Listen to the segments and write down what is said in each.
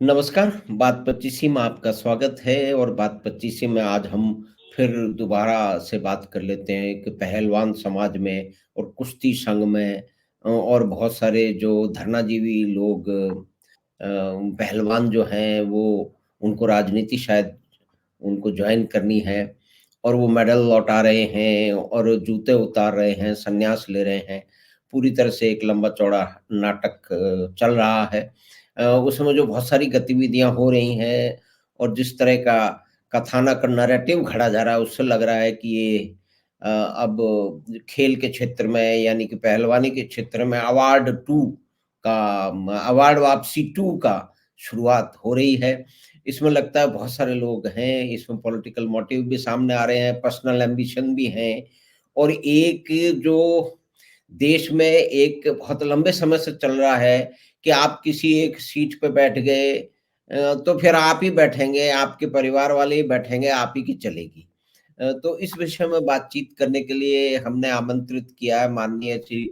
नमस्कार, बात 25 में आपका स्वागत है और बात 25 में आज हम फिर दोबारा से बात कर लेते हैं कि पहलवान समाज में और कुश्ती संघ में और बहुत सारे जो धरनाजीवी लोग पहलवान जो हैं वो उनको राजनीति शायद उनको ज्वाइन करनी है और वो मेडल लौटा रहे हैं और जूते उतार रहे हैं, संन्यास ले रहे हैं। पूरी तरह से एक लंबा चौड़ा नाटक चल रहा है। उसमें जो बहुत सारी गतिविधियां हो रही हैं और जिस तरह का कथानक नैरेटिव घड़ा जा रहा है उससे लग रहा है कि ये अब खेल के क्षेत्र में यानी कि पहलवानी के क्षेत्र में अवार्ड वापसी 2 का शुरुआत हो रही है। इसमें लगता है बहुत सारे लोग हैं, इसमें पॉलिटिकल मोटिव भी सामने आ रहे हैं, पर्सनल एम्बिशन भी हैं और एक जो देश में एक बहुत लंबे समय से चल रहा है कि आप किसी एक सीट पे बैठ गए तो फिर आप ही बैठेंगे, आपके परिवार वाले ही बैठेंगे, आप ही की चलेगी। तो इस विषय में बातचीत करने के लिए हमने आमंत्रित किया है माननीय श्री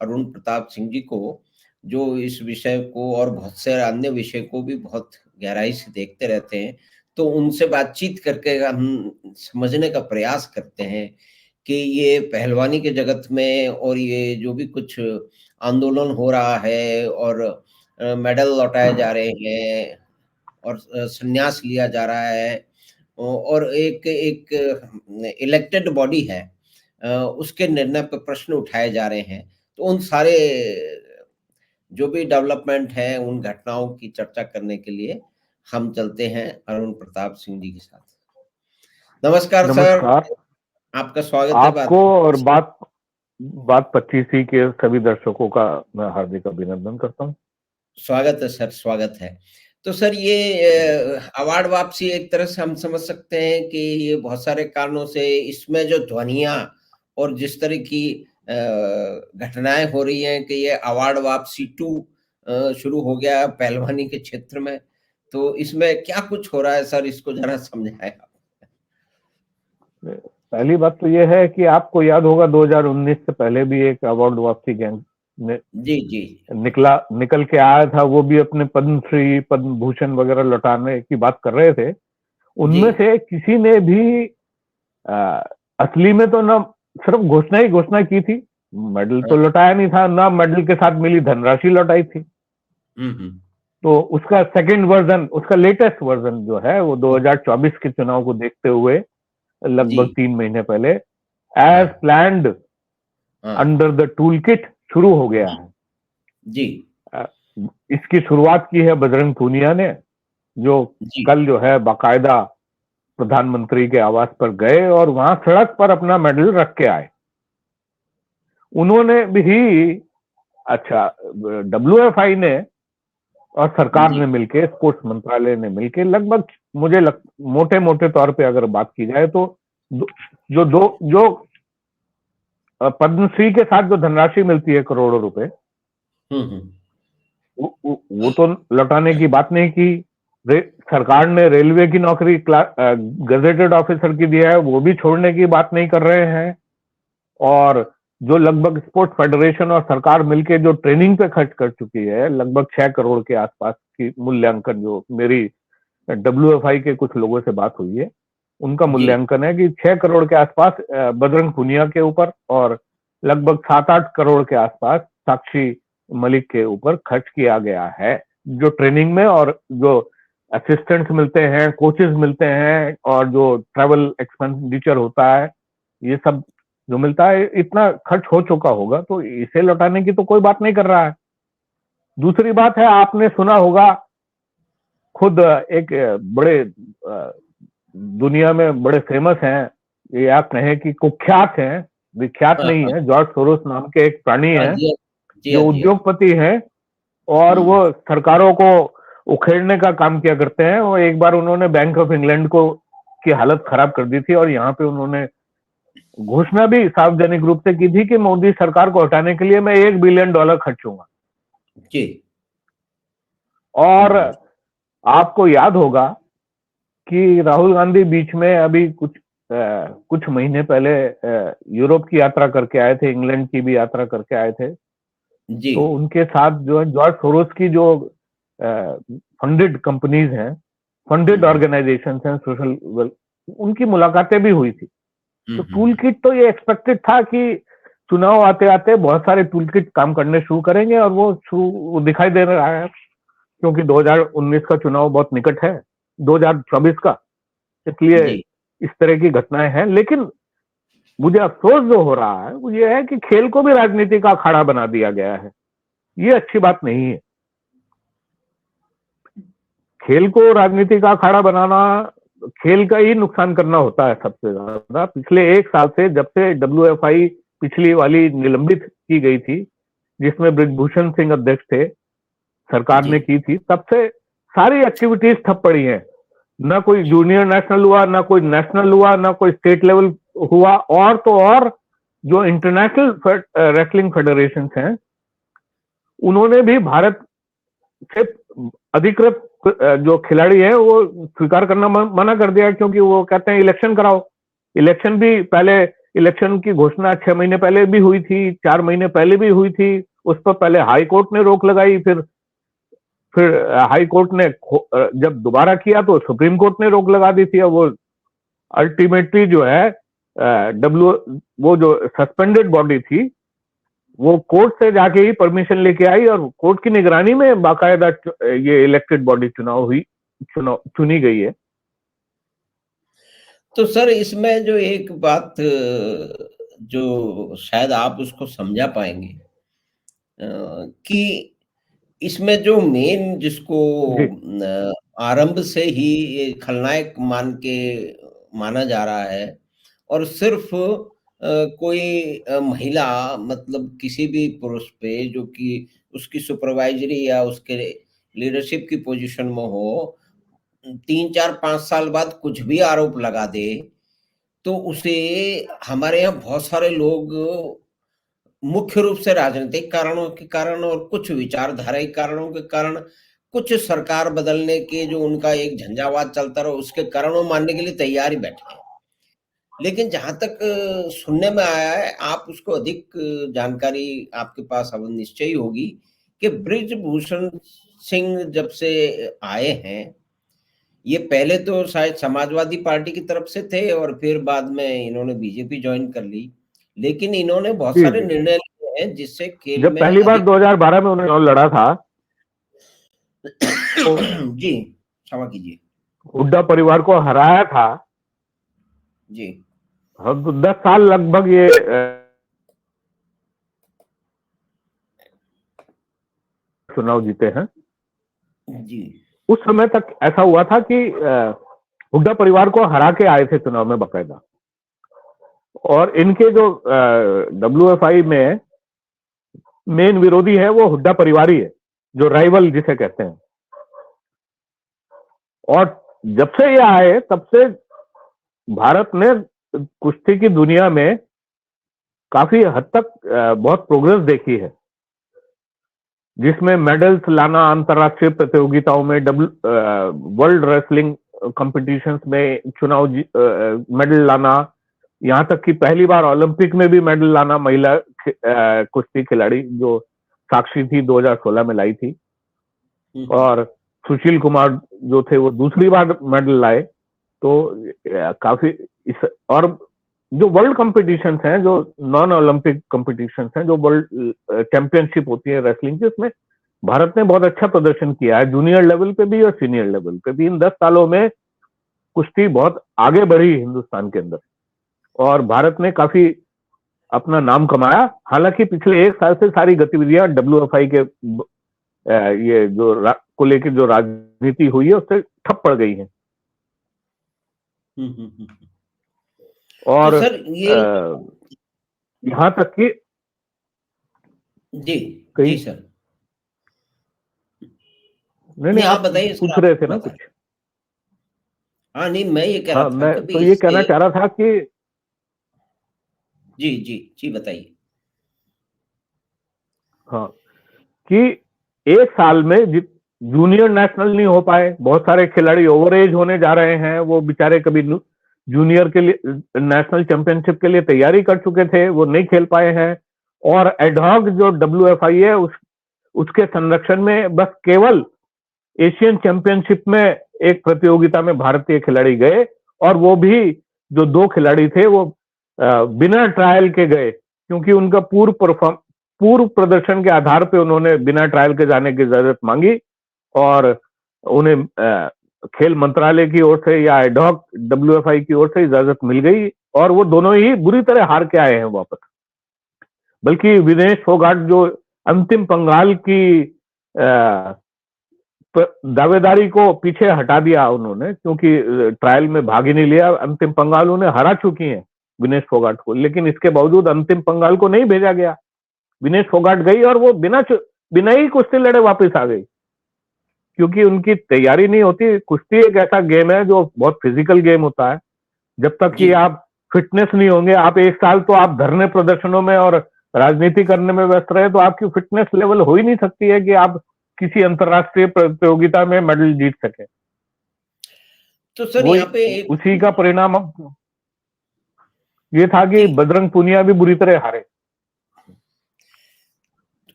अरुण प्रताप सिंह जी को, जो इस विषय को और बहुत से अन्य विषय को भी बहुत गहराई से देखते रहते हैं। तो उनसे बातचीत करके हम समझने का प्रयास करते हैं कि ये पहलवानी के जगत में और ये जो भी कुछ आंदोलन हो रहा है और मेडल लौटाए जा रहे हैं और संन्यास लिया जा रहा है और एक एक इलेक्टेड बॉडी है, उसके निर्णय पर प्रश्न उठाए जा रहे हैं। तो उन सारे जो भी डेवलपमेंट है उन घटनाओं की चर्चा करने के लिए हम चलते हैं अरुण प्रताप सिंह जी के साथ। नमस्कार सर, नमस्कार। आपका स्वागत है बात। आपको और बात बात 25 के सभी दर्शकों का मैं हार्दिक अभिनंदन करता हूं। स्वागत है सर, स्वागत है। तो सर ये अवार्ड वापसी एक तरह से हम समझ सकते हैं कि ये बहुत सारे कारणों से इसमें जो ध्वनियाँ और जिस तरह की घटनाएं हो रही हैं कि ये अवार्ड वापसी 2 शुरू हो गया है पहलवानी के क्षेत्र में। तो इसमें क्या कुछ हो रहा है सर, इसको जरा समझाएं आप। पहली बात तो यह है कि आपको याद होगा 2019 से पहले भी एक अवार्ड वापसी गैंग ने जी जी निकल के आया था। वो भी अपने पद्मश्री पद्म भूषण वगैरह लौटाने की बात कर रहे थे। जी उनमें से किसी ने भी आ, असली में तो ना सिर्फ घोषणा की थी, मेडल तो हाँ, लौटाया नहीं था, ना मेडल के साथ मिली धनराशि लौटाई थी। हम्म। तो उसका सेकंड वर्जन, उसका लेटेस्ट वर्जन जो है वो 2024 के चुनाव को देखते हुए जी लगभग 3 महीने पहले एज हाँ प्लान्ड हाँ अंडर द टूल किट शुरू हो गया है। जी अ, इसकी शुरुआत की है बजरंग पूनिया ने, जो जी कल जो है बाकायदा प्रधानमंत्री के आवास पर गए और वहां सड़क पर अपना मेडल रख के आए। उन्होंने भी, अच्छा, WFI ने और सरकार जी ने मिलके, स्पोर्ट्स मंत्रालय ने मिलके लगभग, मोटे मोटे तौर पे अगर बात की जाए तो जो पद्मश्री के साथ जो धनराशि मिलती है करोड़ों रुपए, हम्म। वो तो लौटाने की बात नहीं की। सरकार ने रेलवे की नौकरी गजेटेड ऑफिसर की दिया है, वो भी छोड़ने की बात नहीं कर रहे हैं। और जो लगभग स्पोर्ट्स फेडरेशन और सरकार मिलके जो ट्रेनिंग पे खर्च कर चुकी है, लगभग 6 करोड़ के आसपास की मूल्यांकन, जो मेरी WFI के कुछ लोगों से बात हुई है, उनका जी मूल्यांकन है कि 6 करोड़ के आसपास बजरंग पुनिया के ऊपर और लगभग 7-8 करोड़ के आसपास साक्षी मलिक के ऊपर खर्च किया गया है, जो ट्रेनिंग में और जो असिस्टेंट्स मिलते हैं, कोचेस मिलते हैं और जो ट्रैवल एक्सपेंडिचर होता है, ये सब जो मिलता है, इतना खर्च हो चुका होगा। तो इसे लौटाने की तो कोई बात नहीं कर रहा है। दूसरी बात है, आपने सुना होगा, खुद एक बड़े दुनिया में बड़े फेमस हैं, ये आप कहें कि कुख्यात हैं, विख्यात हाँ नहीं हाँ है, जॉर्ज सोरोस नाम के एक प्राणी हाँ हैं, जी जी जो जी हाँ। उद्योगपति हैं और हम्म। वो सरकारों को उखेड़ने का काम किया करते हैं। वो एक बार उन्होंने बैंक ऑफ इंग्लैंड को की हालत खराब कर दी थी और यहाँ पे उन्होंने घोषणा भी सार्वजनिक रूप से की थी कि मोदी सरकार को हटाने के लिए मैं $1 बिलियन खर्चूंगा। जी और हम्म। आपको याद होगा कि राहुल गांधी बीच में अभी कुछ महीने पहले यूरोप की यात्रा करके आए थे, इंग्लैंड की भी यात्रा करके आए थे। जी तो उनके साथ जो है जॉर्ज सोरोस की जो फंडेड कंपनीज हैं, फंडेड ऑर्गेनाइजेशन हैं, सोशल, उनकी मुलाकातें भी हुई थी। तो टूल किट तो ये एक्सपेक्टेड था कि चुनाव आते आते बहुत सारे टूल किट काम करने शुरू करेंगे, और वो दिखाई दे रहा है, क्योंकि 2019 का चुनाव बहुत निकट है, 2024 का, इसलिए इस तरह की घटनाएं हैं। लेकिन मुझे अफसोस जो हो रहा है वो ये है कि खेल को भी राजनीति का अखाड़ा बना दिया गया है। ये अच्छी बात नहीं है। खेल को राजनीति का अखाड़ा बनाना खेल का ही नुकसान करना होता है सबसे ज्यादा। पिछले 1 साल से, जब से WFI पिछली वाली निलंबित की गई थी, जिसमें ब्रिजभूषण सिंह अध्यक्ष थे, सरकार ने की थी, तब से सारी एक्टिविटीज ठप पड़ी हैं। ना कोई जूनियर नेशनल हुआ, ना कोई नेशनल हुआ, ना कोई स्टेट लेवल हुआ, और तो और जो इंटरनेशनल रेसलिंग फेडरेशन हैं, उन्होंने भी भारत से अधिकृत जो खिलाड़ी है वो स्वीकार करना मना कर दिया, क्योंकि वो कहते हैं इलेक्शन कराओ। इलेक्शन भी पहले, इलेक्शन की घोषणा 6 महीने पहले भी हुई थी, 4 महीने पहले भी हुई थी, उस पर पहले हाई कोर्ट ने रोक लगाई, फिर हाई कोर्ट ने जब दोबारा किया तो सुप्रीम कोर्ट ने रोक लगा दी थी। और वो अल्टीमेटली जो है वो जो सस्पेंडेड बॉडी थी, वो कोर्ट से जाके ही परमिशन लेके आई, और कोर्ट की निगरानी में बाकायदा ये इलेक्टेड बॉडी चुनी गई है। तो सर, इसमें जो एक बात जो शायद आप उसको समझा पाएंगे, कि इसमें जो मेन जिसको आरंभ से ही ये खलनायक माना जा रहा है, और सिर्फ कोई महिला, मतलब किसी भी पुरुष पे जो कि उसकी सुपरवाइजरी या उसके लीडरशिप की पोजीशन में हो, 3-4-5 साल बाद कुछ भी आरोप लगा दे, तो उसे हमारे यहाँ बहुत सारे लोग मुख्य रूप से राजनीतिक कारणों के कारण और कुछ विचारधाराई कारणों के कारण, कुछ सरकार बदलने के जो उनका एक झंझावात चलता रहा उसके कारणों मानने के लिए तैयार ही बैठे हैं। लेकिन जहां तक सुनने में आया है, आप उसको अधिक जानकारी आपके पास अब निश्चय ही होगी, कि ब्रिजभूषण सिंह जब से आए हैं, ये पहले तो शायद समाजवादी पार्टी की तरफ से थे और फिर बाद में इन्होंने बीजेपी ज्वाइन कर ली, लेकिन इन्होंने बहुत सारे निर्णय लिए हैं जिससे खेल जब में पहली बार 2012 में उन्होंने लड़ा था तो जी क्षमा कीजिए, हुड्डा परिवार को हराया था जी। हम तो 10 साल लगभग ये चुनाव जीते हैं जी। उस समय तक ऐसा हुआ था कि हुड्डा परिवार को हरा के आए थे चुनाव में बाकायदा, और इनके जो WFI में मेन विरोधी है वो हुड्डा परिवार ही है, जो राइवल जिसे कहते हैं। और जब से ये आए तब से भारत ने कुश्ती की दुनिया में काफी हद तक बहुत प्रोग्रेस देखी है, जिसमें मेडल्स लाना, अंतर्राष्ट्रीय प्रतियोगिताओं में, वर्ल्ड रेसलिंग कॉम्पिटिशंस में चुनाव मेडल लाना, यहाँ तक कि पहली बार ओलंपिक में भी मेडल लाना महिला कुश्ती खिलाड़ी जो साक्षी थी 2016 में लाई थी, और सुशील कुमार जो थे वो दूसरी बार मेडल लाए। तो काफी और जो वर्ल्ड कॉम्पिटिशंस हैं, जो नॉन ओलंपिक कॉम्पिटिशंस हैं, जो वर्ल्ड चैंपियनशिप होती है रेसलिंग की, उसमें भारत ने बहुत अच्छा प्रदर्शन किया है, जूनियर लेवल पे भी और सीनियर लेवल पे भी। इन 10 सालों में कुश्ती बहुत आगे बढ़ी हिंदुस्तान के अंदर, और भारत ने काफी अपना नाम कमाया। हालांकि पिछले 1 साल से सारी गतिविधियां WFI के ये जो को लेकर जो राजनीति हुई है उससे ठप पड़ गई है। और तो सर ये यहाँ तक कि जी सर, नहीं आप बताइए, पूछ रहे थे ना कुछ? हाँ नहीं, मैं ये कह रहा था, मैं तो ये कहना चाह रहा था कि जी बताइए। हाँ, कि 1 साल में जूनियर नेशनल नहीं हो पाए, बहुत सारे खिलाड़ी ओवर एज होने जा रहे हैं, वो बेचारे कभी जूनियर के लिए नेशनल चैंपियनशिप के लिए तैयारी कर चुके थे, वो नहीं खेल पाए हैं। और एडहॉक जो WFI है उसके संरक्षण में बस केवल एशियन चैंपियनशिप में एक प्रतियोगिता में भारतीय खिलाड़ी गए, और वो भी जो 2 खिलाड़ी थे वो बिना ट्रायल के गए, क्योंकि उनका पूर्व प्रदर्शन के आधार पे उन्होंने बिना ट्रायल के जाने की इजाजत मांगी, और उन्हें खेल मंत्रालय की ओर से या एडहॉक WFI की ओर से इजाजत मिल गई, और वो दोनों ही बुरी तरह हार के आए हैं वापस। बल्कि विनेश फोगाट जो अंतिम पंगाल की दावेदारी को पीछे हटा दिया उन्होंने, क्योंकि ट्रायल में भाग ही नहीं लिया। अंतिम पंगाल उन्हें हरा चुकी है विनेश फोगाट को, लेकिन इसके बावजूद अंतिम पंगाल को नहीं भेजा गया। विनेश फोगाट गई और वो बिना ही कुश्ती लड़े वापस आ गई, क्योंकि उनकी तैयारी नहीं होती। कुश्ती एक ऐसा गेम है जो बहुत फिजिकल गेम होता है। जब तक कि आप फिटनेस नहीं होंगे, आप 1 साल तो आप धरने प्रदर्शनों में और राजनीति करने में व्यस्त रहे, तो आपकी फिटनेस लेवल हो ही नहीं सकती है कि आप किसी अंतरराष्ट्रीय प्रतियोगिता में मेडल जीत सके। तो सर यहाँ पे उसी का परिणाम ये था कि बजरंग पूनिया भी बुरी तरह हारे।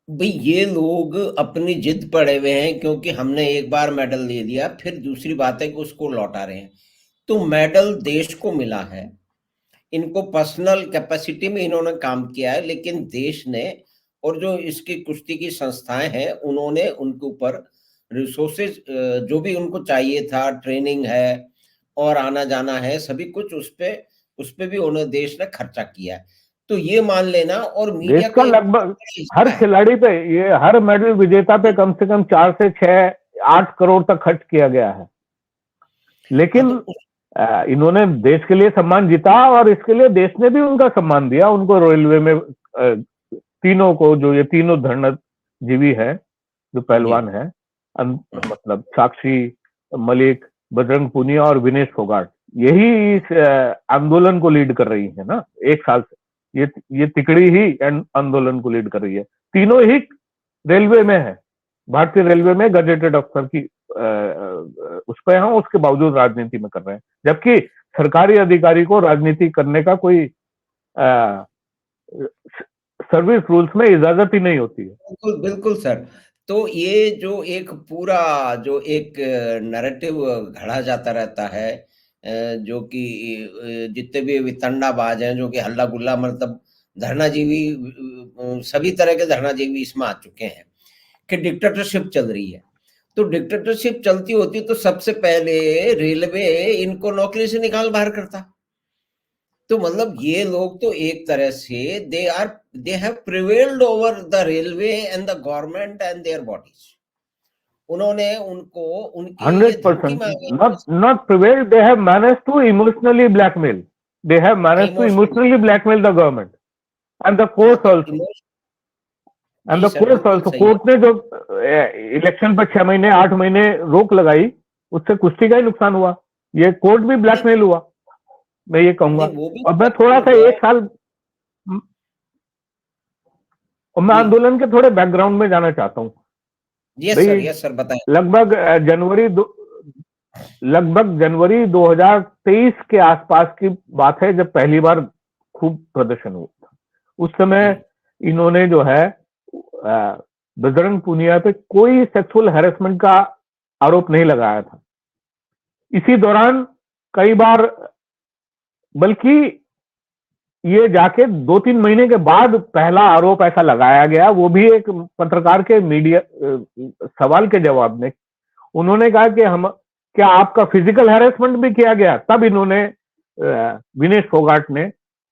भाई ये लोग अपनी जिद पड़े हुए हैं, क्योंकि हमने एक बार मेडल दे दिया, फिर दूसरी बात है कि उसको लौटा रहे हैं। तो मेडल देश को मिला है, इनको पर्सनल कैपेसिटी में इन्होंने काम किया है, लेकिन देश ने और जो इसकी कुश्ती की संस्थाएं हैं उन्होंने उनके ऊपर रिसोर्सेज जो भी उनको चाहिए था, ट्रेनिंग है और आना जाना है, सभी कुछ उस पे भी उन्होंने देश ने खर्चा किया है। तो ये मान लेना, और मीडिया देश का लगभग हर खिलाड़ी पे, ये हर मेडल विजेता पे कम से कम 4 से 6, 8 करोड़ तक खर्च किया गया है। लेकिन इन्होंने देश के लिए सम्मान जीता, और इसके लिए देश ने भी उनका सम्मान दिया। उनको रेलवे में तीनों को, जो ये तीनों धरनाजीवी है, जो पहलवान है, मतलब साक्षी मलिक, बजरंग पूनिया और विनेश फोगाट, यही इस आंदोलन को लीड कर रही है ना 1 साल से। ये तिकड़ी ही आंदोलन को लीड कर रही है। तीनों ही रेलवे में है, भारतीय रेलवे में गजेटेड अफसर की उस पर हैं, उसके बावजूद राजनीति में कर रहे हैं, जबकि सरकारी अधिकारी को राजनीति करने का कोई सर्विस रूल्स में इजाजत ही नहीं होती है। बिल्कुल बिल्कुल सर। तो ये जो एक पूरा जो एक नैरेटिव घड़ा जाता रहता है, जो कि जितने भी वितंडाबाज हैं, जो कि हल्ला गुल्ला, मतलब धरनाजीवी, सभी तरह के धरनाजीवी इसमें आ चुके हैं कि डिक्टेटरशिप चल रही है। तो डिक्टेटरशिप चलती होती तो सबसे पहले रेलवे इनको नौकरी से निकाल बाहर करता। तो मतलब ये लोग तो एक तरह से they have prevailed over the railway and the government and their bodies. उन्होंने उनको उनकी 100% not prevailed, they have managed to emotionally blackmail. They have managed to emotionally blackmail the government and the courts also. And the courts also. Court ने जो election पर 6 महीने 8 महीने रोक लगाई, उससे कुश्ती का ही नुकसान हुआ। ये कोर्ट भी ब्लैकमेल हुआ, मैं ये कहूंगा। और मैं थोड़ा सा 1 साल, और मैं आंदोलन के थोड़े बैकग्राउंड में जाना चाहता हूँ। यस सर बताएं। लगभग जनवरी 2023 के आसपास की बात है, जब पहली बार खूब प्रदर्शन हुआ था। उस समय इन्होंने जो है बजरंग पूनिया पे कोई सेक्सुअल हैरेसमेंट का आरोप नहीं लगाया था। इसी दौरान कई बार, बल्कि ये जाके 2-3 महीने के बाद पहला आरोप ऐसा लगाया गया, वो भी एक पत्रकार के मीडिया सवाल के जवाब में। उन्होंने कहा कि क्या आपका फिजिकल हैरेसमेंट भी किया गया? तब इन्होंने, विनेश फोगाट ने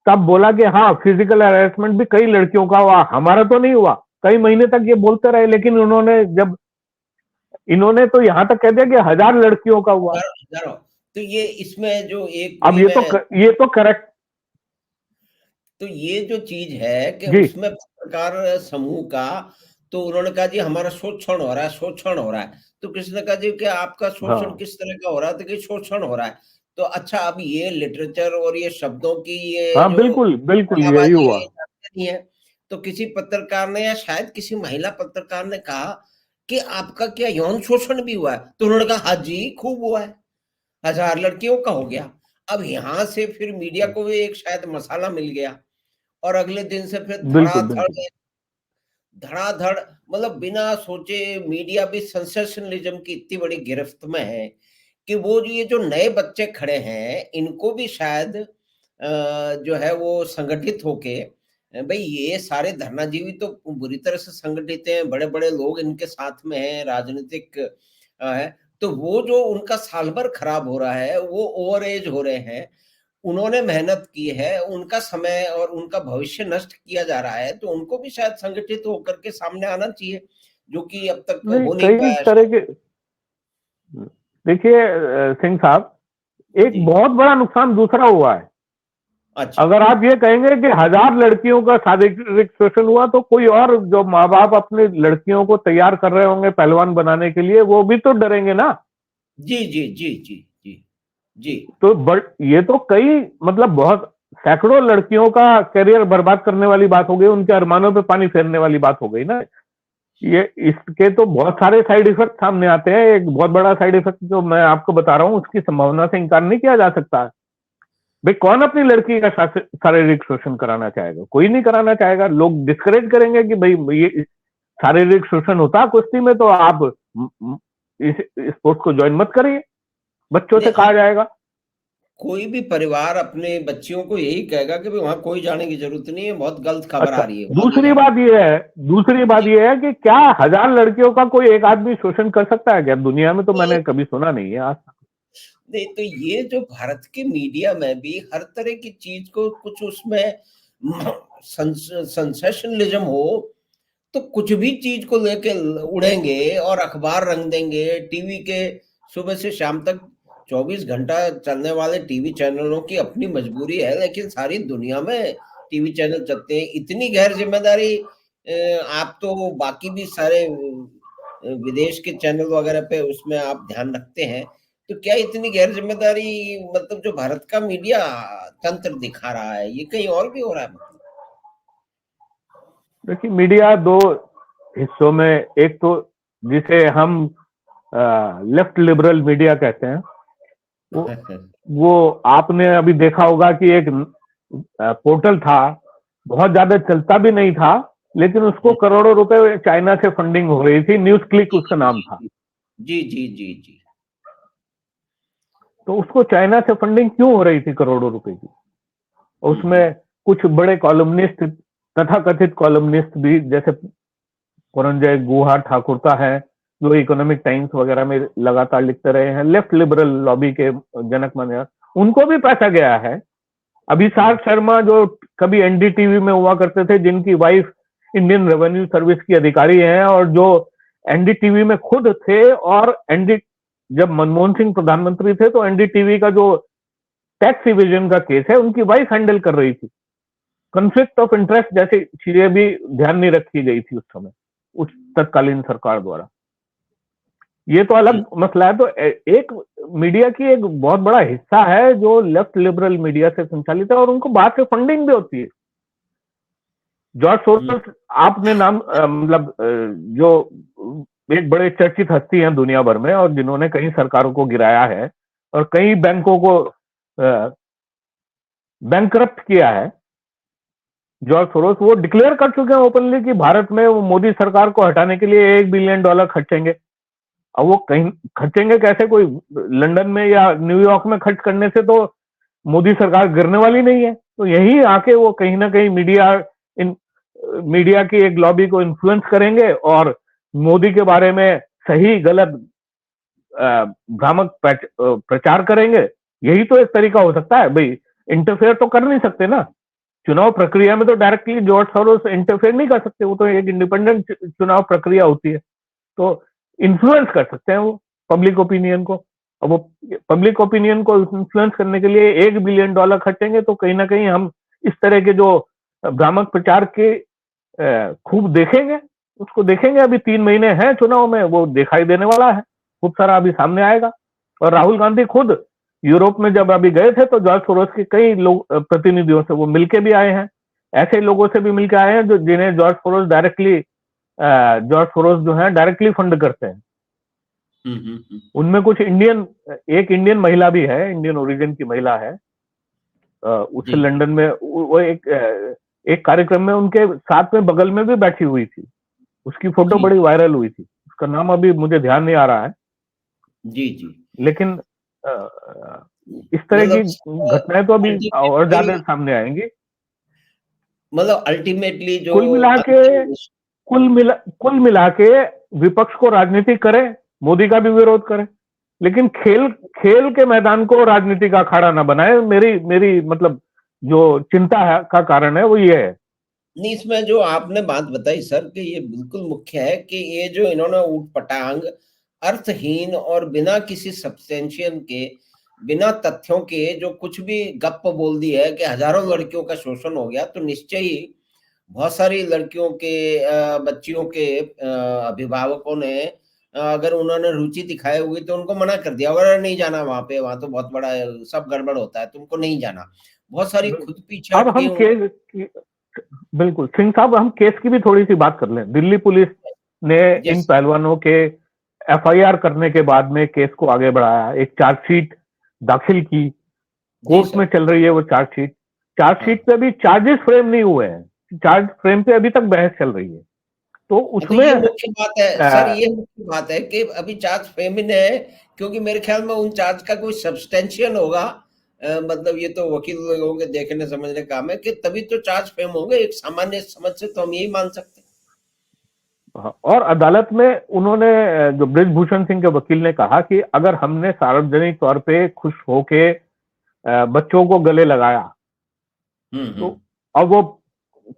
तब बोला कि हाँ, फिजिकल हैरेसमेंट भी कई लड़कियों का हुआ, हमारा तो नहीं हुआ। कई महीने तक ये बोलते रहे, लेकिन इन्होंने तो यहां तक कह दिया कि 1000 लड़कियों का हुआ। तो ये इसमें जो एक, अब ये तो करेक्ट, तो ये जो चीज है कि उसमें पत्रकार समूह का, तो उन्होंने कहा जी हमारा शोषण हो रहा है। तो किसी ने कहा जी कि आपका शोषण किस तरह का हो रहा है? तो कि शोषण हो रहा है। तो अच्छा, अब ये लिटरेचर और ये शब्दों की ये बिल्कुल यही हुआ नहीं है। तो किसी पत्रकार ने, या शायद किसी महिला पत्रकार ने कहा कि आपका क्या यौन शोषण भी हुआ है? तो उन्होंने कहा हाँ जी, खूब हुआ है, 1000 लड़कियों का हो गया। अब यहां से फिर मीडिया को भी एक शायद मसाला मिल गया, और अगले दिन से फिर धड़ाधड़, मतलब बिना सोचे मीडिया भी सेंसेशनलिज्म की इतनी बड़ी गिरफ्त में है कि वो जो ये जो नए बच्चे खड़े हैं, इनको भी शायद जो है वो संगठित होके, भई ये सारे धरनाजीवी तो बुरी तरह से संगठित हैं, बड़े-बड़े लोग इनके साथ में हैं, राजनीतिक है, तो वो जो उनका साल भर खराब हो रहा है, वो ओवर एज हो रहे हैं, उन्होंने मेहनत की है, उनका समय और उनका भविष्य नष्ट किया जा रहा है, तो उनको भी शायद संगठित होकर के सामने आना चाहिए, जो कि अब तक नहीं, हो नहीं कई पाया तरह शायद। के, देखिए सिंह साहब, एक जी, बहुत बड़ा नुकसान दूसरा हुआ है। अच्छा। अगर आप ये कहेंगे कि 1000 लड़कियों का शारीरिक शोषण हुआ, तो कोई और जो माँ बाप अपनी लड़कियों को तैयार कर रहे होंगे पहलवान बनाने के लिए, वो भी तो डरेंगे ना। जी, जी, जी, जी, जी, जी। तो ये तो कई, मतलब बहुत सैकड़ों लड़कियों का करियर बर्बाद करने वाली बात हो गई, उनके अरमानों पे पानी फेरने वाली बात हो गई ना। ये इसके तो बहुत सारे साइड इफेक्ट सामने आते हैं। एक बहुत बड़ा साइड इफेक्ट जो मैं आपको बता रहा हूँ, उसकी संभावना से इनकार नहीं किया जा सकता। भाई कौन अपनी लड़की का शारीरिक शोषण कराना चाहेगा? कोई नहीं कराना चाहेगा। लोग डिस्करेज करेंगे कि भाई ये शारीरिक शोषण होता है कुश्ती में, तो आप इस स्पोर्ट्स को ज्वाइन मत करिए, बच्चों नहीं, से कहा जाएगा। कोई भी परिवार अपने बच्चियों को यही कहेगा कि भाई वहाँ कोई जाने की ज़रूरत नहीं है, बहुत गलत खबर आ अच्छा, रही है, वहाँ नहीं जाना। दूसरी बात जी, ये है कि क्या 1000 लड़कियों का कोई एक आदमी शोषण कर सकता है क्या? दुनिया में तो नहीं, मैंने कभी सुना नहीं है आज तक। नहीं, तो ये जो भारत के मीडिया में भी हर तरह की चीज़ को कुछ उसमें सेंसेशनलिज्म हो, तो कुछ भी चीज़ को लेके उड़ेंगे और अखबार रंग देंगे, टीवी के सुबह से शाम तक 24 घंटा चलने वाले टीवी चैनलों की अपनी मजबूरी है, लेकिन सारी दुनिया में टीवी चैनल चलते हैं। इतनी गैर ज़िम्मेदारी आप तो बाकी भी सारे विदेश के चैनल वगैरह पे उसमें आप ध्यान रखते हैं, तो क्या इतनी गैर ज़िम्मेदारी मतलब जो भारत का मीडिया तंत्र दिखा रहा है, ये कहीं और भी हो रहा है मतलब? देखिए, मीडिया दो हिस्सों में, एक तो जिसे हम लेफ्ट लिबरल मीडिया कहते हैं, वो वो आपने अभी देखा होगा कि एक पोर्टल था, बहुत ज्यादा चलता भी नहीं था, लेकिन उसको करोड़ों रुपए चाइना से फंडिंग हो रही थी। न्यूज क्लिक जी, उसका नाम था। जी, जी, जी, जी। तो उसको चाइना से फंडिंग क्यों हो रही थी करोड़ों रुपए की? हुँ, हुँ। उसमें कुछ बड़े कॉलमनिस्ट, तथाकथित कॉलमनिस्ट भी, जैसे पुरंजय गुहा ठाकुरता है, जो इकोनॉमिक टाइम्स वगैरह में लगातार लिखते रहे हैं, लेफ्ट लिबरल लॉबी के जनक माने, उनको भी पैसा गया है। हुँ, अभिषेक शर्मा जो कभी एनडीटीवी में हुआ करते थे, जिनकी वाइफ इंडियन रेवेन्यू सर्विस की अधिकारी हैं, और जो एनडीटीवी में खुद थे, और एनडी जब मनमोहन सिंह प्रधानमंत्री थे तो एनडीटीवी का जो टैक्स इवेजन का केस है, उनकी वाइफ हैंडल कर रही थी। कॉन्फ्लिक्ट ऑफ इंटरेस्ट जैसी चीजें भी ध्यान नहीं रखी गई थी उस समय, उस तत्कालीन सरकार द्वारा। ये तो जी। अलग मसला है। तो एक मीडिया की एक बहुत बड़ा हिस्सा है जो लेफ्ट लिबरल मीडिया से संचालित है, और उनको बाहर से फंडिंग भी होती है। जॉर्ज हुँ, सोरोस, आपने नाम मतलब जो एक बड़े चर्चित हस्ती हैं दुनिया भर में, और जिन्होंने कई सरकारों को गिराया है और कई बैंकों को बैंकरप्ट किया है, जॉर्ज सोरोस, वो डिक्लेयर कर चुके हैं ओपनली कि भारत में वो मोदी सरकार को हटाने के लिए $1 बिलियन खर्चेंगे। अब वो कहीं खर्चेंगे कैसे? कोई लंदन में या न्यूयॉर्क में खर्च करने से तो मोदी सरकार गिरने वाली नहीं है। तो यही आके वो कहीं ना कहीं इन मीडिया की एक लॉबी को इन्फ्लुएंस करेंगे, और मोदी के बारे में सही गलत भ्रामक प्रचार करेंगे। यही तो एक तरीका हो सकता है। भाई इंटरफेयर तो कर नहीं सकते ना चुनाव प्रक्रिया में, तो डायरेक्टली जॉर्ज सोरोस इंटरफेयर नहीं कर सकते। वो तो एक इंडिपेंडेंट चुनाव प्रक्रिया होती है। तो इन्फ्लुएंस कर सकते हैं वो पब्लिक ओपिनियन को। अब वो पब्लिक ओपिनियन को इन्फ्लुएंस करने के लिए $1 बिलियन खर्चेंगे, तो कहीं ना कहीं हम इस तरह के जो भ्रामक प्रचार के खूब देखेंगे। उसको देखेंगे। अभी 3 महीने हैं चुनाव में, वो दिखाई देने वाला है, खूब सारा अभी सामने आएगा। और राहुल गांधी खुद यूरोप में जब अभी गए थे, तो जॉर्ज सोरोस के कई लोग प्रतिनिधियों से वो मिलके भी आए हैं। ऐसे लोगों से भी मिलके आए हैं जो जिन्हें जॉर्ज सोरोस जो है डायरेक्टली फंड करते हैं। हुँ, हुँ, हुँ। उनमें कुछ एक इंडियन महिला भी है, इंडियन ओरिजिन की महिला है। उस जी, लंदन में वो एक कार्यक्रम में उनके साथ में बगल में भी बैठी हुई थी। उसकी फोटो जी बड़ी वायरल हुई थी, उसका नाम अभी मुझे ध्यान नहीं आ रहा है, जी जी। लेकिन इस तरह की मतलब घटनाएं तो अभी और अल्टीमेटली, ज्यादा सामने आएंगी। मतलब अल्टीमेटली जो कुल मिला के अंतिम कुल मिला के विपक्ष को राजनीति करे, मोदी का भी विरोध करे, लेकिन खेल खेल के मैदान को राजनीति का अखाड़ा ना बनाए। मेरी मेरी मतलब जो चिंता है का कारण है वो ये है। नहीं, इसमें जो आपने बात बताई सर कि ये बिल्कुल मुख्य है कि ये जो इन्होंने ऊटपटांग, अर्थहीन और बिना किसी सब्सटेंशियन के, बिना तथ्यों के जो कुछ भी गप्प बोल दी है कि हजारों लड़कियों का शोषण हो गया, तो निश्चय ही बहुत सारी लड़कियों के बच्चियों के अभिभावकों ने अगर उन्होंने रुचि दिखाई हुई तो उनको मना कर दिया, अगर नहीं जाना वहां पे, वहां तो बहुत बड़ा सब गड़बड़ होता है, तुमको नहीं जाना। बहुत सारी खुद पीछे अब हट गई हम केस बिल्कुल सिंह साहब, हम केस की भी थोड़ी सी बात कर लें। दिल्ली पुलिस ने इन जैसे। पहलवानों के एफआईआर करने के बाद में केस को आगे बढ़ाया, एक चार्जशीट दाखिल की, जी कोर्ट में सर। चल रही है वो चार्जशीट। चार्जशीट हाँ, पे अभी चार्जेस फ्रेम नहीं हुए हैं, चार्ज फ्रेम पे अभी तक बहस चल रही है। तो तो उसमें ये मुख्य बात है सर, ये मुख्य बात है कि अभी चार्ज फेमिन है, क्योंकि मेरे ख्याल में उन चार्ज का कोई सब्सटेंशियल होगा। मतलब ये तो वकील लोगों के देखने समझने का काम है कि तभी तो चार्ज फेम होंगे, एक सामान्य समझ से तो हम यही मान सकते हैं। और अदालत में उन्होंने, जो ब्रिजभूषण सिंह के वकील ने कहा कि अगर हमने सार्वजनिक तौर पे खुश होके बच्चों को गले लगाया, तो हम्म। और वो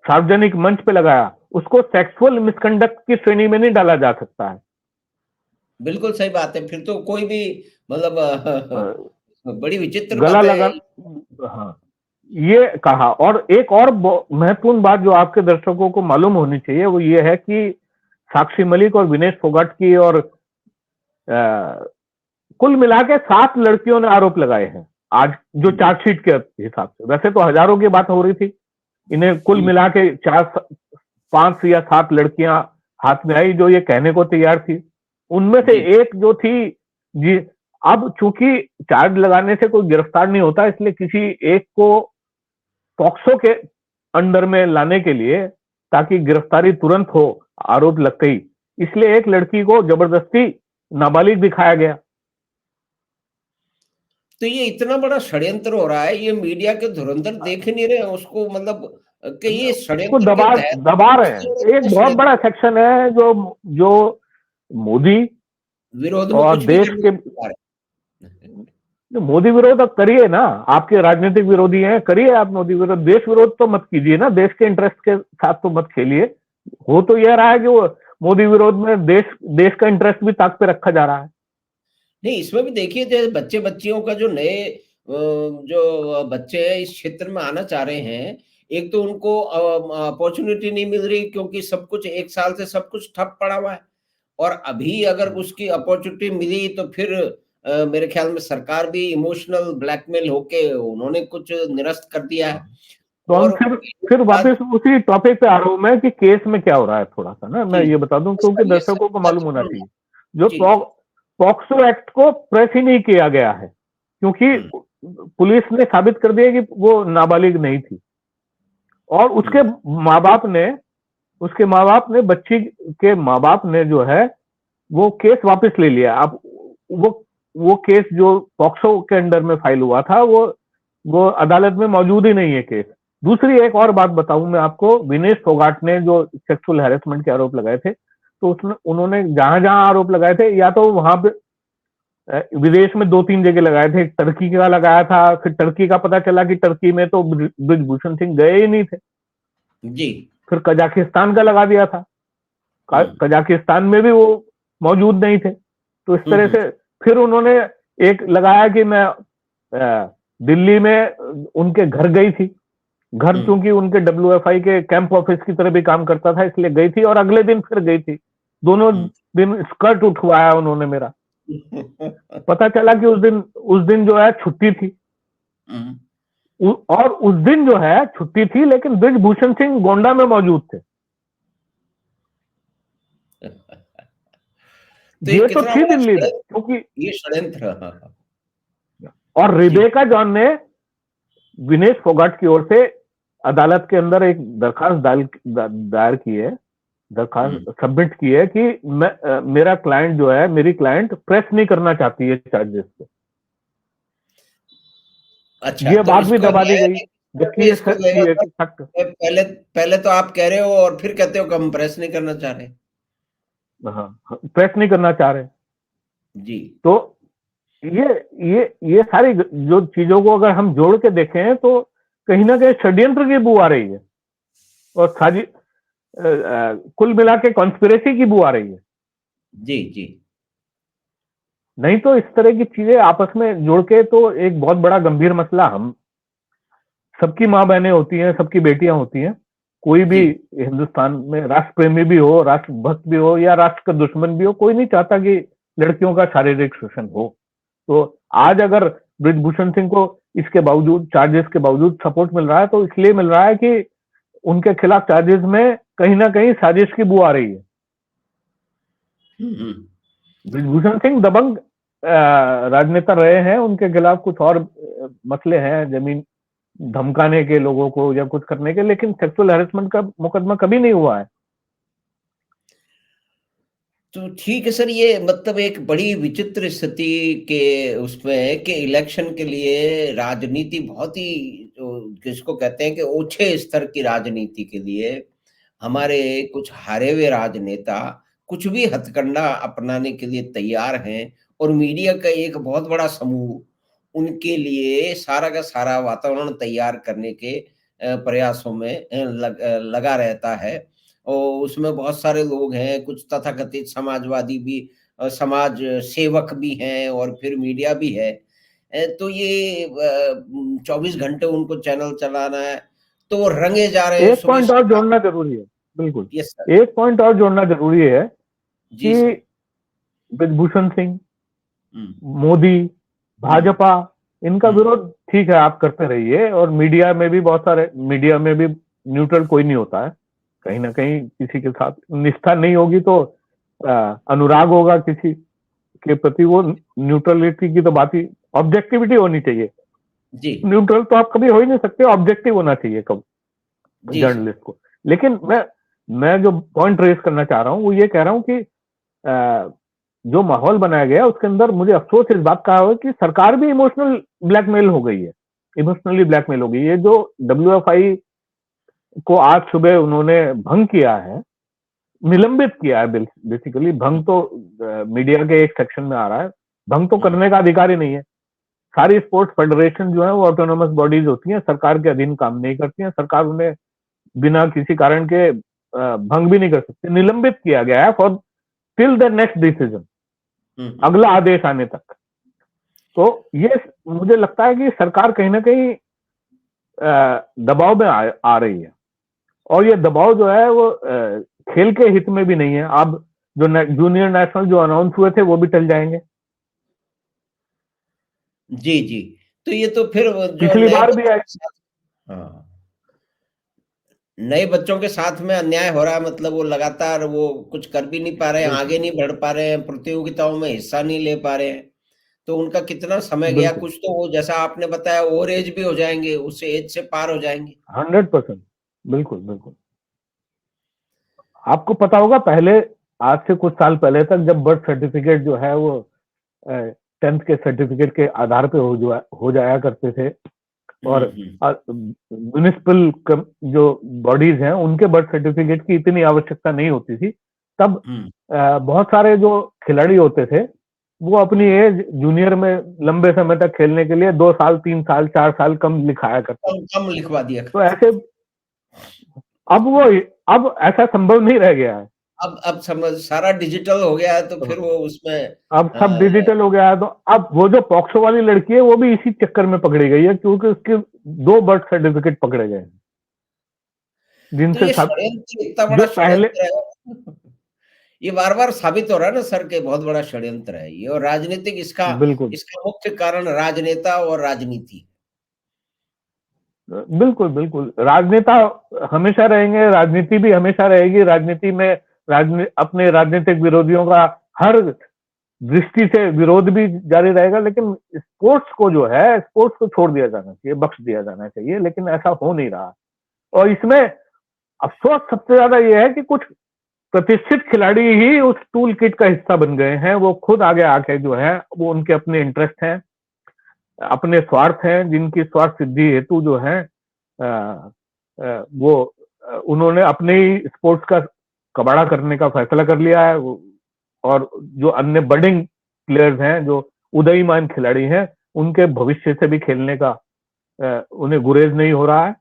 सार्वजनिक मंच पे लगाया, उसको सेक्सुअल मिसकंडक्ट की श्रेणी में नहीं डाला जा सकता है। बिल्कुल सही बात है, फिर तो कोई भी मतलब अ, बड़ी विचित्र गला बात है। लगा, हाँ, ये कहा। और एक और महत्वपूर्ण बात जो आपके दर्शकों को मालूम होनी चाहिए वो ये है कि साक्षी मलिक और विनेश फोगाट की और कुल मिला के 7 लड़कियों ने आरोप लगाए हैं आज, जो चार्जशीट के हिसाब से। वैसे तो हजारों की बात हो रही थी, इन्हें कुल मिला के 5 या 7 लड़कियां हाथ में आई जो ये कहने को तैयार थी। उनमें से जी एक जो थी, जी, अब चूंकि चार्ज लगाने से कोई गिरफ्तार नहीं होता, इसलिए किसी एक को पॉक्सो के अंडर में लाने के लिए, ताकि गिरफ्तारी तुरंत हो आरोप लगते ही, इसलिए एक लड़की को जबरदस्ती नाबालिग दिखाया गया। तो ये इतना बड़ा षड्यंत्र हो रहा है, ये मीडिया के धुरंधर देख ही नहीं रहे हैं उसको, मतलब कि ये उसको षड्यंत्र के दबा तहत दबा रहे उसके हैं। एक ऊपर बहुत बड़ा षड्यंत्र सेक्शन है जो जो मोदी विरोध में और कुछ भी देश करने के, को तैयार है। जो मोदी विरोध अब करिए ना, आपके राजनीतिक विरोधी हैं, करिए आप मोदी विरोध, देश विरोध तो मत कीजिए ना, देश के इंटरेस्ट के साथ तो मत खेलिए। हो तो यह रहा है कि वो मोदी विरोध में देश देश का इंटरेस्ट भी ताक पे रखा जा रहा है। नहीं, इसमें भी देखिए जैसे बच्चे बच्चियों का जो नए जो बच्चे हैं इस क्षेत्र में आना चाह रहे हैं, एक तो उनको अपॉर्चुनिटी नहीं मिल रही क्योंकि सब कुछ 1 साल से सब कुछ ठप पड़ा हुआ है। और अभी अगर उसकी अपॉर्चुनिटी मिली तो फिर मेरे ख्याल में सरकार भी इमोशनल ब्लैकमेल होके उन्होंने कुछ निरस्त कर दिया है। तो हम और फिर आज वापस उसी टॉपिक पे आ रहा हूं मैं कि केस में क्या हो रहा है। थोड़ा सा ना मैं जी, ये बता दूं, क्योंकि सर ये दर्शकों को मालूम होना चाहिए। जो जी, जी। पॉक्सो एक्ट को प्रेस ही नहीं किया गया है, क्योंकि हुँ, पुलिस ने साबित कर दिया कि वो नाबालिग नहीं थी। और हुँ, उसके माँ बाप ने बच्ची के माँ बाप ने जो है वो केस वापस ले लिया। अब वो वो केस जो पॉक्सो के अंडर में फाइल हुआ था, वो अदालत में मौजूद ही नहीं है केस। दूसरी एक और बात बताऊं मैं आपको, विनेश फोगाट ने जो सेक्सुअल हैरेसमेंट के आरोप लगाए थे, तो उसने उन्होंने जहां जहां आरोप लगाए थे, या तो वहां पे विदेश में 2-3 जगह लगाए थे। टर्की का लगाया था, फिर टर्की का पता चला कि टर्की में तो ब्रिजभूषण सिंह गए ही नहीं थे। जी। फिर कजाकिस्तान का लगा दिया था, हुँ, कजाकिस्तान में भी वो मौजूद नहीं थे। तो इस हुँ, तरह हुँ, से फिर उन्होंने एक लगाया कि मैं दिल्ली में उनके घर गई थी। घर हुँ। चूंकि उनके WFI के कैंप ऑफिस की तरह भी काम करता था, इसलिए गई थी, और अगले दिन फिर गई थी। दोनों हुँ। दिन स्कर्ट उठवाया उन्होंने मेरा। पता चला कि उस दिन जो है छुट्टी थी। हुँ। और उस दिन जो है छुट्टी थी, लेकिन ब्रिजभूषण सिंह गोंडा में मौजूद थे। तो ये ये तो कितना थी बड़ा दिल्ली में, षड्यंत्र, क्योंकि ये षड्यंत्र। हाँ, हाँ। और जी। रिबेका जॉन ने विनेश फोगाट की ओर से अदालत के अंदर एक दरखास्त दायर की है दरखास्त सबमिट की है कि मेरा क्लाइंट जो है, मेरी क्लाइंट प्रेस नहीं करना चाहती है चार्जेस को। अच्छा, ये तो बात भी इसको दबा दी न्याय गई, किस स्तर जबकि पे ये इसको सच गया भी है था? कि सख्त। पहले पहले तो आप कह रहे हो और फिर कहते हो कि हम प्रेस नहीं करना चाह रहे। हाँ, प्रेस नहीं करना चाह रहे। जी। तो ये ये सारी जो चीजों को अगर हम जोड़ के देखें तो कहीं ना कहीं षड्यंत्र की बू आ रही है, और साजी कुल मिला के कॉन्स्पिरेसी की बू आ रही है। जी। जी। नहीं तो इस तरह की चीजें आपस में जोड़ के तो एक बहुत बड़ा गंभीर मसला, हम सबकी माँ बहनें होती हैं, सबकी बेटियां होती हैं, कोई भी जी। हिंदुस्तान में राष्ट्र प्रेमी भी हो, राष्ट्र भक्त भी हो, या राष्ट्र का दुश्मन भी हो, कोई नहीं चाहता कि लड़कियों का शारीरिक शोषण हो। तो आज अगर ब्रिजभूषण सिंह को इसके बावजूद, चार्जेस के बावजूद सपोर्ट मिल रहा है, तो इसलिए मिल रहा है कि उनके खिलाफ चार्जेस में कहीं ना कहीं साजिश की बू आ रही है। हम्म। ब्रिजभूषण सिंह दबंग राजनेता रहे हैं, उनके खिलाफ कुछ और मसले हैं, जमीन धमकाने के लोगों को या कुछ करने के, लेकिन सेक्सुअल हैरेसमेंट का मुकदमा कभी नहीं हुआ है। तो ठीक है सर, ये मतलब एक बड़ी विचित्र स्थिति के उसमें है कि इलेक्शन के लिए राजनीति बहुत ही, जो जिसको कहते हैं कि ऊंचे स्तर की राजनीति के लिए हमारे कुछ हारे हुए राजनेता कुछ भी हथकंडा अपनाने के लिए तैयार हैं, और मीडिया का एक बहुत बड़ा समूह उनके लिए सारा का सारा वातावरण तैयार करने के प्रयासों में लगा रहता है। और उसमें बहुत सारे लोग हैं, कुछ तथाकथित समाजवादी भी, समाज सेवक भी हैं, और फिर मीडिया भी है। तो ये 24 घंटे उनको चैनल चलाना है, तो वो रंगे जा रहे हैं एक सुबह पॉइंट और शाम। जोड़ना जरूरी है, बिल्कुल यस सर। एक पॉइंट और जोड़ना जरूरी है जी कि सर। ब्रिजभूषण सिंह, हुँ, मोदी, हुँ, भाजपा, इनका हुँ, विरोध ठीक है, आप करते रहिए, और मीडिया में भी बहुत सारे, मीडिया में भी न्यूट्रल कोई नहीं होता है, कहीं ना कहीं किसी के साथ निष्ठा नहीं होगी तो अनुराग होगा किसी के प्रति, वो न्यूट्रलिटी की तो बात ही, ऑब्जेक्टिविटी होनी चाहिए। जी, न्यूट्रल तो आप कभी हो ही नहीं सकते, ऑब्जेक्टिव होना चाहिए कब जी सर। जर्नलिस्ट को। लेकिन मैं जो पॉइंट रेज करना चाह रहा हूं वो ये कह रहा हूं कि जो माहौल बनाया गया उसके अंदर मुझे अफसोस इस बात का है कि सरकार भी इमोशनल ब्लैकमेल हो गई है, इमोशनली ब्लैकमेल हो गई है। जो WFI को आज सुबह उन्होंने भंग किया है, निलंबित किया है, बेसिकली भंग तो मीडिया के एक सेक्शन में आ रहा है, भंग तो हुँ, करने का अधिकार ही नहीं है। सारी स्पोर्ट्स फेडरेशन जो है वो ऑटोनोमस बॉडीज होती हैं, सरकार के अधीन काम नहीं करती हैं, सरकार उन्हें बिना किसी कारण के भंग भी नहीं कर सकती। निलंबित किया गया है for till the next decision, hmm, hmm. अगला आदेश आने तक। तो ये मुझे लगता है कि सरकार कहीं ना कहीं दबाव में आ रही है, और ये दबाव जो है वो खेल के हित में भी नहीं है। अब जो जूनियर नेशनल जो अनाउंस हुए थे वो भी टल जाएंगे। जी, जी। तो ये तो फिर वो जो पिछली नए बार भी बच्चों के साथ, हाँ, नए बच्चों के साथ में अन्याय हो रहा है, मतलब वो लगातार वो कुछ कर भी नहीं पा रहे हैं, बिल्कुल आगे नहीं बढ़ पा रहे हैं, प्रतियोगिताओं में हिस्सा नहीं ले पा रहे हैं। तो उनका कितना समय गया, बिल्कुल कुछ तो वो जैसा आपने बताया ओवर एज भी हो जाएँगे, उस एज से पार हो जाएँगे। 100%, बिल्कुल बिल्कुल। आपको पता होगा पहले, आज से कुछ साल पहले तक जब बर्थ सर्टिफिकेट जो है वो 10th के सर्टिफिकेट के आधार पे हो जाया करते थे, हुँ, और हुँ, म्युनिसिपल जो बॉडीज हैं उनके बर्थ सर्टिफिकेट की इतनी आवश्यकता नहीं होती थी। तब हुँ, बहुत सारे जो खिलाड़ी होते थे वो अपनी हुँ। एज जूनियर में लंबे समय तक खेलने के लिए 2 साल, 3 साल, 4 साल कम लिखाया करते थे। कम कम लिखवा दिया तो करते ऐसे थे। अब वो अब ऐसा संभव नहीं रह गया है। अब समझ सारा डिजिटल हो गया है, तो फिर वो हाँ, उसमें अब सब डिजिटल हो गया है, तो अब वो जो पॉक्सो वाली लड़की है वो भी इसी चक्कर में पकड़ी गई है, क्योंकि उसके 2 बर्थ सर्टिफिकेट पकड़े गए हैं, तो जिनसे ये सब षड्यंत्र इतना जो बड़ा पहले, षड्यंत्र है। ये बार-बार साबित हो रहा है ना सर कि बहुत बड़ा षड्यंत्र है ये, और राजनीतिक इसका बिल्कुल इसका मुख्य कारण राजनेता और राजनीति। बिल्कुल बिल्कुल, राजनेता हमेशा रहेंगे, राजनीति भी हमेशा रहेगी। राजनीति में अपने राजनीतिक विरोधियों का हर दृष्टि से विरोध भी जारी रहेगा, लेकिन स्पोर्ट्स को जो है, स्पोर्ट्स को छोड़ दिया जाना चाहिए, बख्श दिया जाना चाहिए, लेकिन ऐसा हो नहीं रहा। और इसमें अफसोस सबसे ज्यादा ये है कि कुछ प्रतिष्ठित खिलाड़ी ही उस टूल किट का हिस्सा बन गए हैं। वो खुद आगे आके जो है वो उनके अपने इंटरेस्ट हैं, अपने स्वार्थ हैं, जिनकी स्वार्थ सिद्धि हेतु जो है वो उन्होंने अपने ही स्पोर्ट्स का कबाड़ा करने का फैसला कर लिया है। और जो अन्य बडिंग प्लेयर्स हैं, जो उदयमान खिलाड़ी हैं, उनके भविष्य से भी खेलने का उन्हें गुरेज नहीं हो रहा है।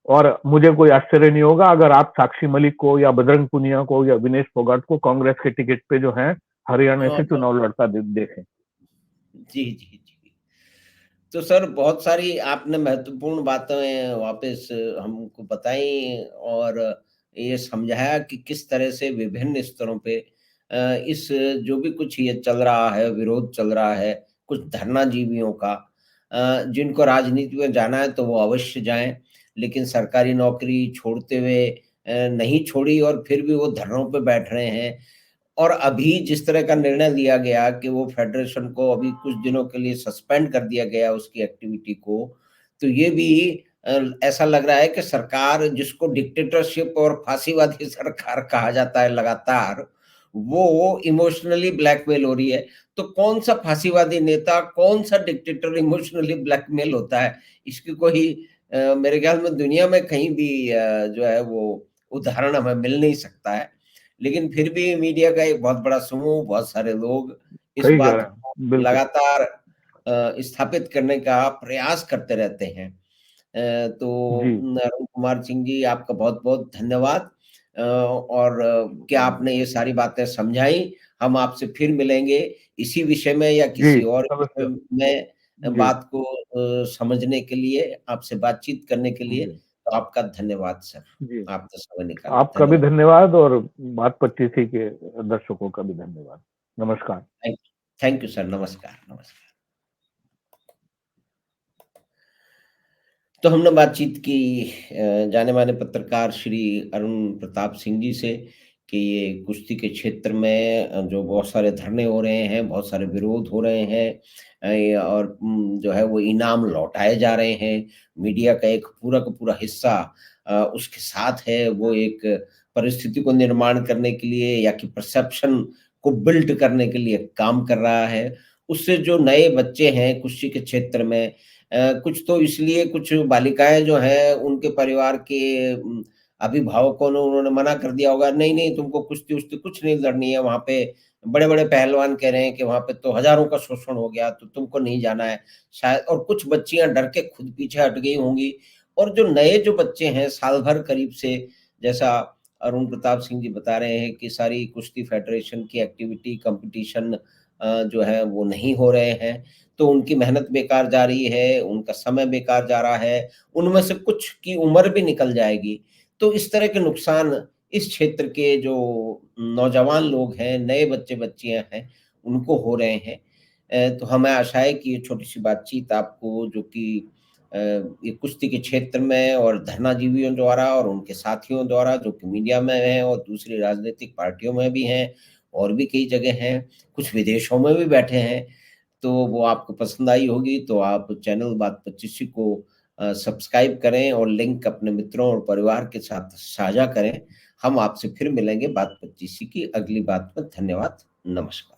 और मुझे कोई आश्चर्य नहीं होगा अगर आप साक्षी मलिक को या बजरंग पुनिया को या विनेश फोगाट को कांग्रेस के टिकट पे जो है हरियाणा से चुनाव लड़ता देखें। जी जी जी। तो सर बहुत सारी आपने महत्वपूर्ण बातें वापस हमको बताई और ये समझाया कि किस तरह से विभिन्न स्तरों पे इस जो भी कुछ ये चल रहा है, विरोध चल रहा है, कुछ धरनाजीवियों का, जिनको राजनीति में जाना है तो वो अवश्य जाएं, लेकिन सरकारी नौकरी छोड़ते हुए नहीं छोड़ी और फिर भी वो धरनों पे बैठ रहे हैं। और अभी जिस तरह का निर्णय लिया गया कि वो फेडरेशन को अभी कुछ दिनों के लिए सस्पेंड कर दिया गया उसकी एक्टिविटी को, तो ये भी ऐसा लग रहा है कि सरकार जिसको डिक्टेटरशिप और फांसीवादी सरकार कहा जाता है लगातार, वो इमोशनली ब्लैकमेल हो रही है। तो कौन सा फांसीवादी नेता, कौन सा डिक्टेटर इमोशनली ब्लैकमेल होता है? इसकी कोई मेरे ख्याल में दुनिया में कहीं भी जो है वो उदाहरण हमें मिल नहीं सकता है। लेकिन फिर भी मीडिया का एक बहुत बड़ा समूह, बहुत सारे लोग इस सही कह बात रहे को हैं, बिल्कुल। लगातार स्थापित करने का प्रयास करते रहते हैं। तो जी अरुण कुमार सिंह जी, आपका बहुत-बहुत धन्यवाद। और क्या आपने ये सारी बातें समझाई। हम आपसे फिर मिलेंगे इसी विषय में या जी, किसी और अवश्य। विषय में जी बात को समझने के लिए, आपसे बातचीत करने के लिए। जी तो आपका धन्यवाद सर। जी, आपने समय निकाला। आपका भी धन्यवाद। धन्यवाद और बात 25 के दर्शकों का भी धन्यवाद। नमस्कार। Thank you sir. नमस्कार, नमस्कार। तो हमने बातचीत की जाने-माने पत्रकार श्री अरुण प्रताप सिंह जी से कि ये कुश्ती के क्षेत्र में जो बहुत सारे धरने हो रहे हैं, बहुत सारे विरोध हो रहे हैं, और जो है वो इनाम लौटाए जा रहे हैं। मीडिया का एक पूरा का पूरा हिस्सा उसके साथ है। वो एक परिस्थिति को निर्माण करने के लिए या कि परसेप्शन को बिल्ड करने के लिए काम कर रहा है। उससे जो नए बच्चे हैं कुश्ती के क्षेत्र में, कुछ तो इसलिए कुछ बालिकाएँ जो हैं उनके परिवार के अभिभावकों ने उन्होंने मना कर दिया होगा, नहीं, नहीं तुमको कुश्ती-वुश्ती कुछ नहीं लड़नी है वहाँ पे। बड़े-बड़े पहलवान कह रहे हैं कि वहाँ पे तो हज़ारों का शोषण हो गया तो तुमको नहीं जाना है शायद, और कुछ बच्चियाँ डर के खुद पीछे हट गई होंगी। और जो नए जो बच्चे हैं साल भर करीब से, जैसा अरुण प्रताप सिंह जी बता रहे हैं कि सारी कुश्ती फेडरेशन की एक्टिविटी, कॉम्पिटिशन जो है वो नहीं हो रहे हैं। तो उनकी मेहनत बेकार जा रही है, उनका समय बेकार जा रहा है, उनमें से कुछ की उम्र भी निकल जाएगी। तो इस तरह के नुकसान इस क्षेत्र के जो नौजवान लोग हैं, नए बच्चे-बच्चियाँ हैं, उनको हो रहे हैं। तो हमें आशा है कि ये छोटी-सी बातचीत आपको, जो कि ये कुश्ती के क्षेत्र में और धरनाजीवियों द्वारा और उनके साथियों द्वारा जो कि मीडिया में हैं और दूसरी राजनीतिक पार्टियों में भी हैं, और भी कई जगह हैं, कुछ विदेशों में भी बैठे हैं, तो वो आपको पसंद आई होगी। तो आप चैनल बात 25 को सब्सक्राइब करें और लिंक अपने मित्रों और परिवार के साथ साझा करें। हम आपसे फिर मिलेंगे बात 25 की अगली बात में। धन्यवाद, नमस्कार।